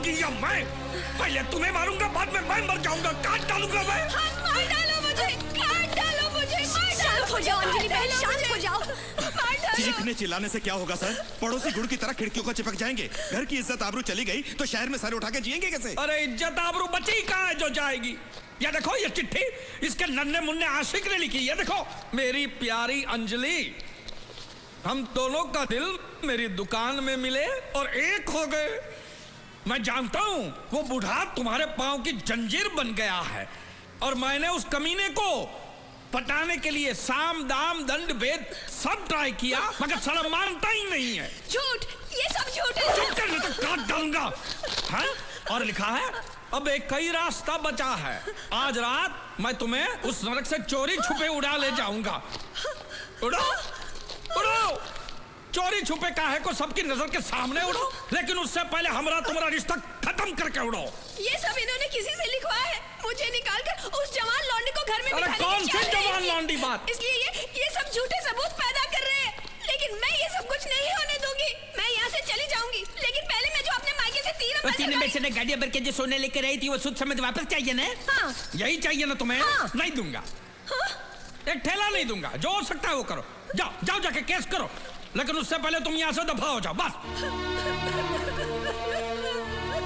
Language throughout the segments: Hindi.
मारोगी या मैं? पहले तुम्हें मारूंगा, बाद में मैं मर जाऊंगा, काट डालूंगा मैं। मार डालो मुझे, काट डालो मुझे, शांत हो जाओ अंजलि बहन, शांत हो जाओ, मार डालो। चीखने चिल्लाने से क्या होगा सर? पड़ोसी गुड़ की तरह खिड़कियों को चिपक जाएंगे। घर की इज्जत आबरू चली गई तो शहर में सर उठा के जिएंगे कैसे? अरे इज्जत आबरू बची कहाँ है जो जाएगी? ये देखो ये चिट्ठी इसके नन्हे मुन्ने आशिक ने लिखी। ये देखो, मेरी प्यारी अंजलि, हम दोनों का दिल मेरी दुकान में मिले और एक हो गए। मैं जानता हूं वो बूढ़ा तुम्हारे पांव की जंजीर बन गया है और मैंने उस कमीने को पटाने के लिए साम दाम दंड भेद सब ट्राई किया, मगर साला मानता ही नहीं है। झूठ, ये सब झूठ है। चुप कर, नहीं तो काट डालूंगा। हाँ? और लिखा है अब एक कई रास्ता बचा है, आज रात मैं तुम्हें उस नरक से चोरी छुपे उड़ा ले जाऊंगा। उड़ो उड़ो, चोरी छुपे काहे को सबकी नजर के सामने उड़ो, लेकिन उससे पहले हमारा तुम्हारा रिश्ता खत्म करके उड़ो। ये सब इन्होंने किसी से लिखवाया है, मुझे निकालकर उस जवान लौंडी को घर में अरे कौन सी जवान लौंडी बात? इसलिए ये सब झूठे सबूत पैदा कर रहे हैं, लेकिन मैं ये सब कुछ नहीं होने दूंगी। मैं यहाँ से चली जाऊंगी, लेकिन पहले मैं जो अपने मायके से 3 पैसे ने गाड़ियां भर के जो सोने लेकर आई थी वो सुध समेत वापस चाहिए ना? हाँ। यही चाहिए ना तुम्हें? हाँ। नहीं दूंगा। हाँ? एक ठेला नहीं दूंगा, जो हो सकता है वो करो। जाओ जाओ जाके केस करो, लेकिन उससे पहले तुम यहाँ से दफा हो जाओ बस।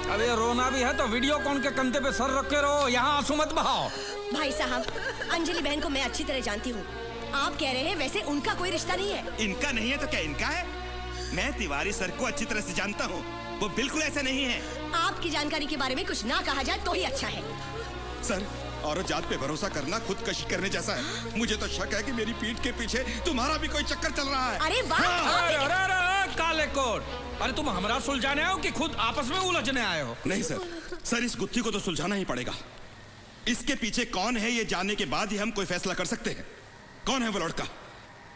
अब ये रोना भी है तो वीडियो कॉन के कंधे पे सर रख के रहो, यहाँ आंसू मत बहाओ। भाई साहब, अंजलि बहन को मैं अच्छी तरह जानती हूँ। आप कह रहे हैं वैसे उनका कोई रिश्ता नहीं है। इनका नहीं है तो क्या इनका है? मैं तिवारी सर को अच्छी तरह से जानता हूँ, वो बिल्कुल ऐसा नहीं है। आपकी जानकारी के बारे में कुछ ना कहा जाए तो ही अच्छा है। सर, औरत जात पे भरोसा करना खुदकशी करने जैसा है। मुझे तो शक है कि मेरी पीठ के पीछे तुम्हारा भी कोई चक्कर चल रहा है। अरे वाह! अरे काले कोट, अरे तुम हमारा सुलझाने आए हो कि खुद आपस में उलझने आए हो? नहीं सर, इस गुत्थी को तो सुलझाना ही पड़ेगा। इसके पीछे कौन है ये जानने के बाद ही हम कोई फैसला कर सकते हैं। कौन है वो लड़का?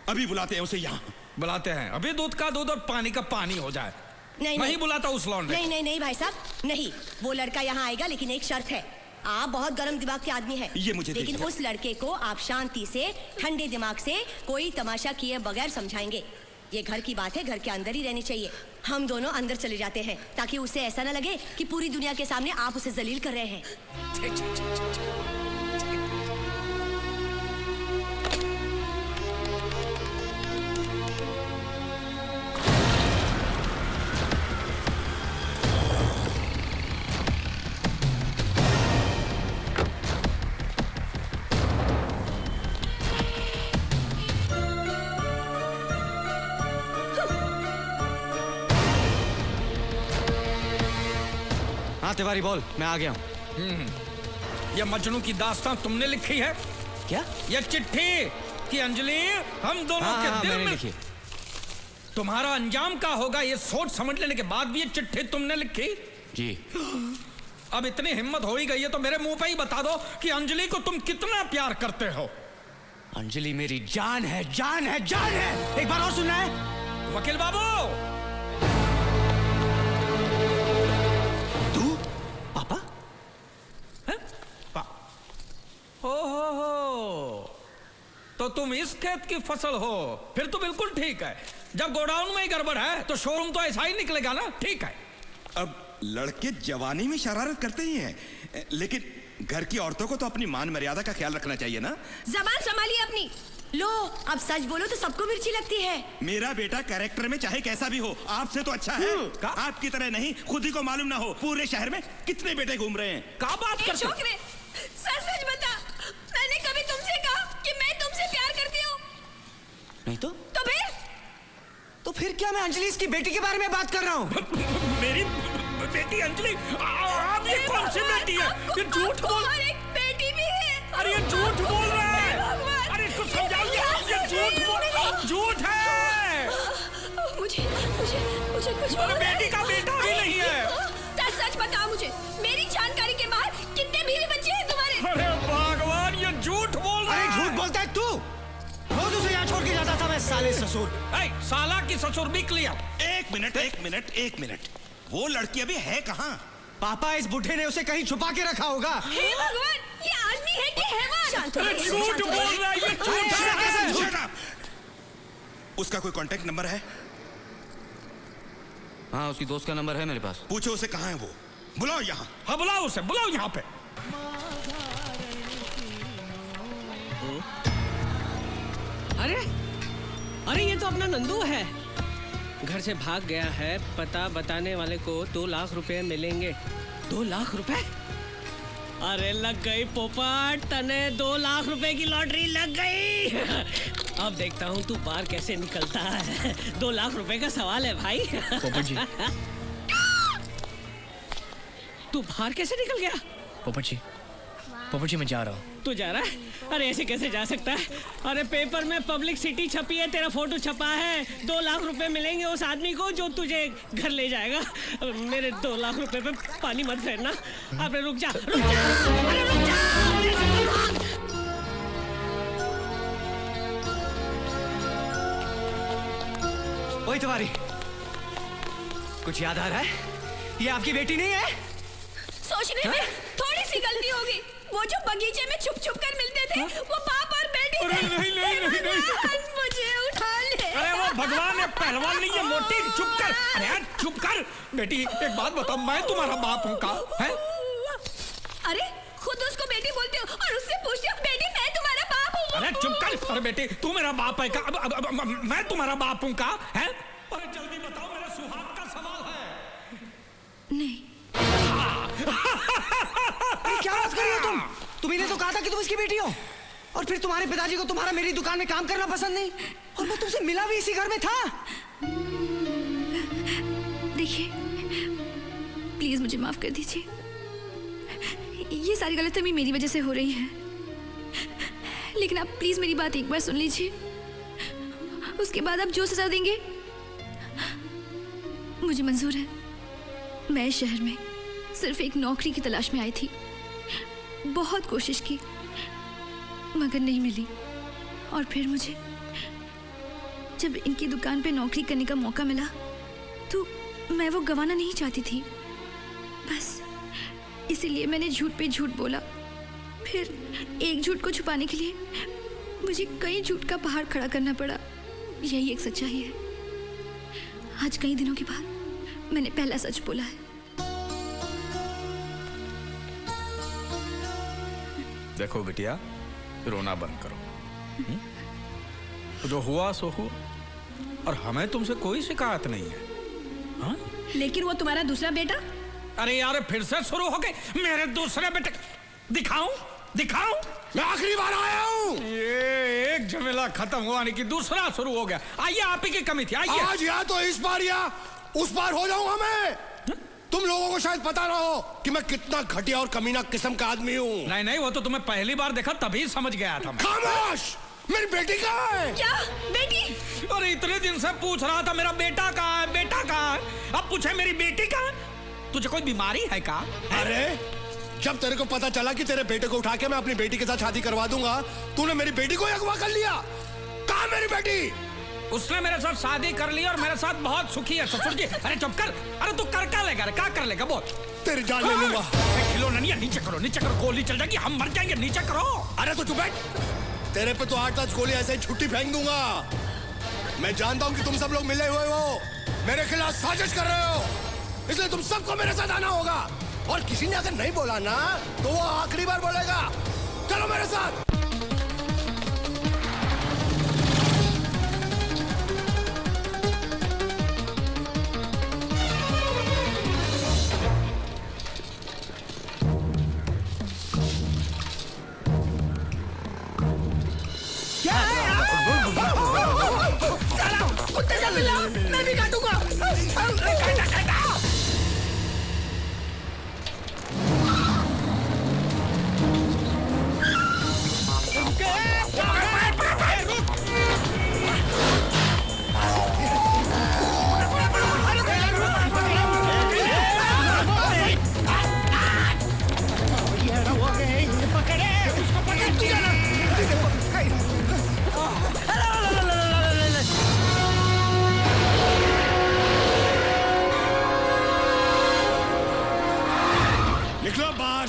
अभी बुलाते हैं उसे यहाँ। बुलाते हैं, अभी दूध का दूध और पानी का पानी हो जाए। नहीं बुलाता उस लौंडे। नहीं भाई साहब, नहीं। वो लड़का यहाँ आएगा, लेकिन एक शर्त है। आप बहुत गर्म दिमाग के आदमी हैं। ये मुझे लेकिन उस लड़के को आप शांति से, ठंडे दिमाग से, कोई तमाशा किए बगैर समझाएंगे। ये घर की बात है, घर के अंदर ही रहनी चाहिए। हम दोनों अंदर चले जाते हैं ताकि उसे ऐसा ना लगे कि पूरी दुनिया के सामने आप उसे जलील कर रहे हैं। हाँ तिवारी बोल, मैं आ गया हूँ। ये मजनू की दास्तान तुमने लिखी है क्या? ये चिट्ठी कि अंजलि हम दोनों के दिल में लिखी। तुम्हारा अंजाम क्या होगा ये सोच समझ लेने के बाद भी ये चिट्ठी तुमने लिखी? जी। अब इतनी हिम्मत हो ही गई है तो मेरे मुंह पे ही बता दो कि अंजलि को तुम कितना प्यार करते हो। अंजलि मेरी जान है, जान है, जान है। एक बार और सुनना है? वकील बाबू, हो तो तुम इस खेत की फसल हो, फिर तो बिल्कुल ठीक है। जब गोडाउन में ही गड़बड़ है तो शोरूम तो ऐसा ही निकलेगा ना। ठीक है। अब लड़के जवानी में शरारत करते ही हैं, लेकिन घर की औरतों को तो अपनी मान मर्यादा का ख्याल रखना चाहिए ना। जबान संभालिए अपनी। लो, अब सच बोलो तो सबको मिर्ची लगती है। मेरा बेटा कैरेक्टर में चाहे कैसा भी हो, आपसे तो अच्छा है। आपकी तरह नहीं, खुद ही को मालूम ना हो पूरे शहर में कितने बेटे घूम रहे हैं। क्या बात करते हो? सच बता, मैंने कभी तुमसे कहा कि मैं तुमसे प्यार करती हूँ? नहीं तो फिर क्या मैं अंजलि इसकी बेटी के बारे में बात कर रहा हूँ? मेरी बेटी अंजलि? आप ये कौन सी बेटी है? ये झूठ बोल। एक बेटी भी है। अरे ये झूठ बोल रहा है। अरे इसको समझाइए, ये झूठ बोल, झूठ है। मुझे कुछ बेटी का बेटा भी नहीं है। सच बताओ मुझे, मेरी जानकारी के बाहर कितने बीवी बच्चे हैं तुम्हारे? अरे भगवान, ये झूठ बोल रहा है। अरे झूठ बोलता है तू। रोज उसे यहाँ छोड़ के जाता था मैं, साले ससुर। साला की ससुर बिक लिया। एक मिनट, वो लड़की अभी है कहाँ? पापा, इस बुढ़े ने उसे कहीं छुपा के रखा होगा। हे भगवान, ये आदमी है कि हैवान? झूठ बोल रहा है, ये झूठ है। उसका कोई कांटेक्ट नंबर है? हाँ, उसकी दोस्त का नंबर है मेरे पास। पूछो उसे कहाँ है वो। बुलाओ यहाँ। हाँ बुलाओ उसे, बुलाओ यहाँ पे। अरे अरे ये तो अपना नंदू है। घर से भाग गया है। पता बताने वाले को 2 लाख रुपए मिलेंगे। 2 लाख रुपए? अरे लग गई पोपट, तने 2 लाख रुपए की लॉटरी लग गई। अब देखता हूँ तू बाहर कैसे निकलता है। 2 लाख रुपए का सवाल है भाई। पोपट जी, तू बाहर कैसे निकल गया? पोपट जी मैं जा रहा हूँ। तू जा रहा है? अरे ऐसे कैसे जा सकता है? अरे पेपर में पब्लिक सिटी छपी है, तेरा फोटो छपा है। 2 लाख रुपए मिलेंगे उस आदमी को जो तुझे घर ले जाएगा। मेरे 2 लाख रुपए पे पानी मत फेरना। अरे रुक जा, रुक जा, अरे रुक जा, मेरे से मत भाग। ओए तुम्हारी, कुछ याद आ रहा है? ये आपकी बेटी नहीं है? सोचने में थोड़ी सी गलती होगी। वो जो बगीचे में छुप छुप कर मिलते थे, वो बाप और बेटी थे। नहीं। मुझे उठा ले। अरे वो भगवान है, पहलवान नहीं है मोटी। चुप कर, अरे यार चुप कर। बेटी एक बात बताओ, मैं तुम्हारा बाप हूँ का? है? अरे खुद उसको बेटी बोलते हो और उससे पूछते हो बेटी मैं तुम्हारा बाप हूँ। अरे चुप कर। अरे बेटी तू मेरा बाप है का? अब मैं तुम्हारा बाप हूँ का? है? अरे जल्दी बताओ, मेरा सुहाग का सवाल है। नहीं। क्या बात कर रही हो तुम? तुम्ही ने तो कहा था कि तुम इसकी बेटी हो, और फिर तुम्हारे पिताजी को तुम्हारा मेरी दुकान में काम करना पसंद नहीं, और मैं तुमसे मिला भी इसी घर में था। देखिए प्लीज मुझे माफ कर दीजिए। ये सारी गलतफहमी मेरी वजह से हो रही है, लेकिन आप प्लीज मेरी बात एक बार सुन लीजिए। उसके बाद आप जो सजा देंगे मुझे मंजूर है। मैं इस शहर में सिर्फ एक नौकरी की तलाश में आई थी। बहुत कोशिश की मगर नहीं मिली, और फिर मुझे जब इनकी दुकान पे नौकरी करने का मौका मिला तो मैं वो गंवाना नहीं चाहती थी। बस इसीलिए मैंने झूठ पे झूठ बोला। फिर एक झूठ को छुपाने के लिए मुझे कई झूठ का पहाड़ खड़ा करना पड़ा। यही एक सच्चाई है। आज कई दिनों के बाद मैंने पहला सच बोला है। देखो बिटिया, रोना बंद करो। जो हुआ सो हुआ, और हमें तुमसे कोई शिकायत नहीं है। हाँ? लेकिन वो तुम्हारा दूसरा बेटा? अरे यार फिर से शुरू हो गए मेरे दूसरे बेटे। दिखाऊं? मैं आखिरी बार आया हूँ। ये एक झमेला खत्म हुआ नहीं कि दूसरा शुरू हो गया। आइए, आप ही की कमी थी। आइए। आज या तो इस बार या उस बार हो जाऊंगा मैं। तुम लोगों को शायद पता ना हो कि मैं कितना घटिया और कमीना किस्म का आदमी हूँ। नहीं, वो तो तुम्हें पहली बार देखा तभी समझ गया था मैं। खामोश! मेरी बेटी कहाँ है? क्या बेटी? अरे इतने दिन से पूछ रहा था मेरा बेटा कहाँ है, बेटा कहाँ है। अब पूछे मेरी बेटी कहाँ है? तुझे कोई बीमारी है का? अरे जब तेरे को पता चला कि तेरे बेटे को उठा के मैं अपनी बेटी के साथ शादी करवा दूंगा, तूने मेरी बेटी को अगवा कर लिया। कहाँ मेरी बेटी? उसने मेरे साथ शादी कर ली और मेरे साथ बहुत सुखी है ससुर जी। अरे चुप कर। अरे तू कर क्या लेगा? क्या कर लेगा बोल? तेरी जान ले लूंगा। खिलौना नहीं है, नीचे करो, गोली चल जाएगी, हम मर जाएंगे। नीचे करो। अरे तो चुप बैठ। तेरे पे तो 8-10 गोली ऐसे ही छुट्टी फेंक दूंगा। मैं जानता हूँ कि तुम सब लोग मिले हुए हो, मेरे खिलाफ साजिश कर रहे हो, इसलिए तुम सबको मेरे साथ आना होगा। और किसी ने अगर नहीं बोला ना तो वो आखिरी बार बोलेगा। चलो मेरे साथ। मैं भी काटूंगा।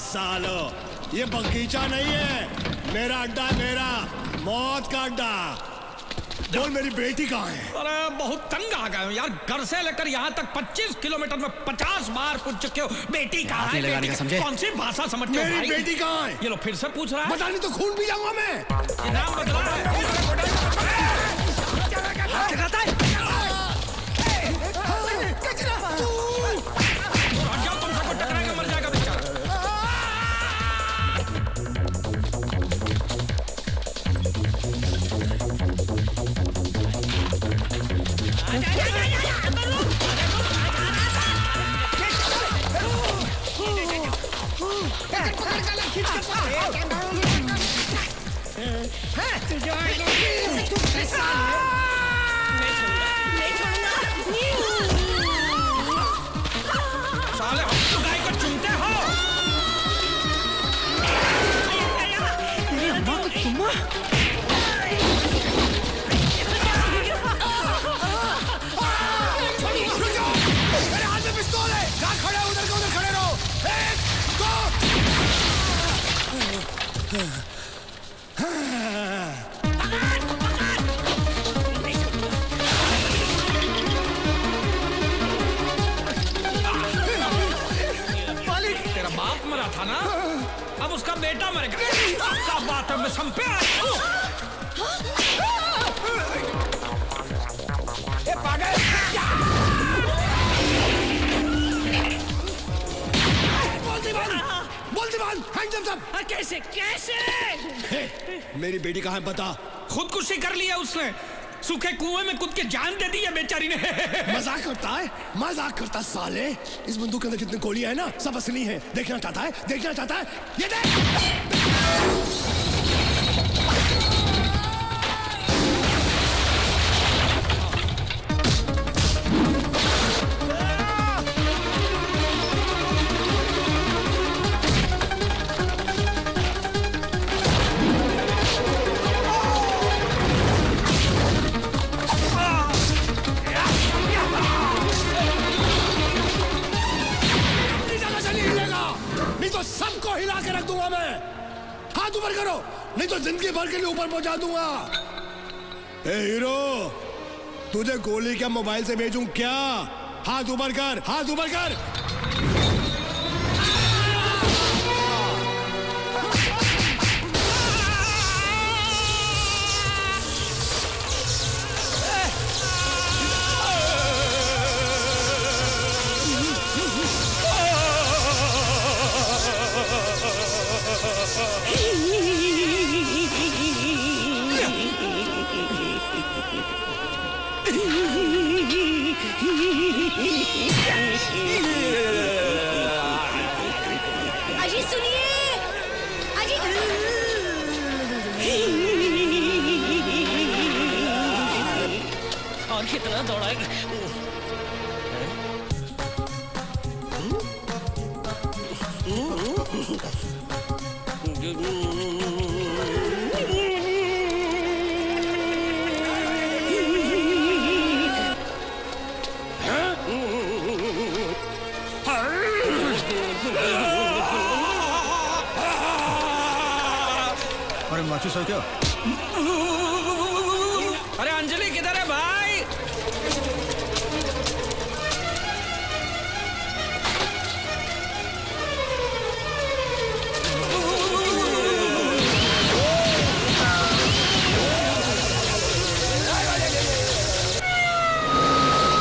सालो, ये बगीचा नहीं है, मेरा अड्डा है, मेरा मौत का अड्डा। बोल मेरी बेटी कहाँ है? अरे बहुत तंग आ गए हो यार, घर से लेकर यहाँ तक 25 किलोमीटर में 50 बार पूछ चुके हो बेटी कहाँ है, लगाने का समझे? कौन सी भाषा समझते हो मेरी भाई? बेटी कहाँ है? ये लो फिर से पूछ रहा है। बता नहीं तो खून पी जाऊंगा मैं। ये नाम बदला है। हाथ लगाता है। हट जाओ, तुम सबको टकराएगा मर जाएगा बेचारा। साले हम गाय को चुनते हो। रुक जाओ, मेरे हाथ में पिस्तौल है। जहाँ खड़े हो उधर के उधर खड़े रहो। एक, दो। तेरा बाप मरा था ना, अब उसका बेटा मरेगा। क्या बात है, मैं संपे आया। ए पागल! बोल दीवान, हैंड अप सब। कैसे कैसे? हे, मेरी बेटी कहाँ है बता। खुदकुशी कर लिया उसने, सूखे कुएं में कूद के जान दे दी है बेचारी ने। मजाक करता है, मजाक करता साले। इस बंदूक के अंदर जितनी गोलियां है ना, सब असली है। देखना चाहता है, देखना चाहता है। ये देख। नहीं तो सबको हिला के रख दूंगा मैं। हाथ ऊपर करो, नहीं तो जिंदगी भर के लिए ऊपर पहुंचा दूंगा। ए हीरो, तुझे गोली क्या मोबाइल से भेजूं क्या? हाथ ऊपर कर, हाथ ऊपर कर। अजी सुनिए, अजी। और कितना दौड़ाएगा? अरे माचिस है क्या?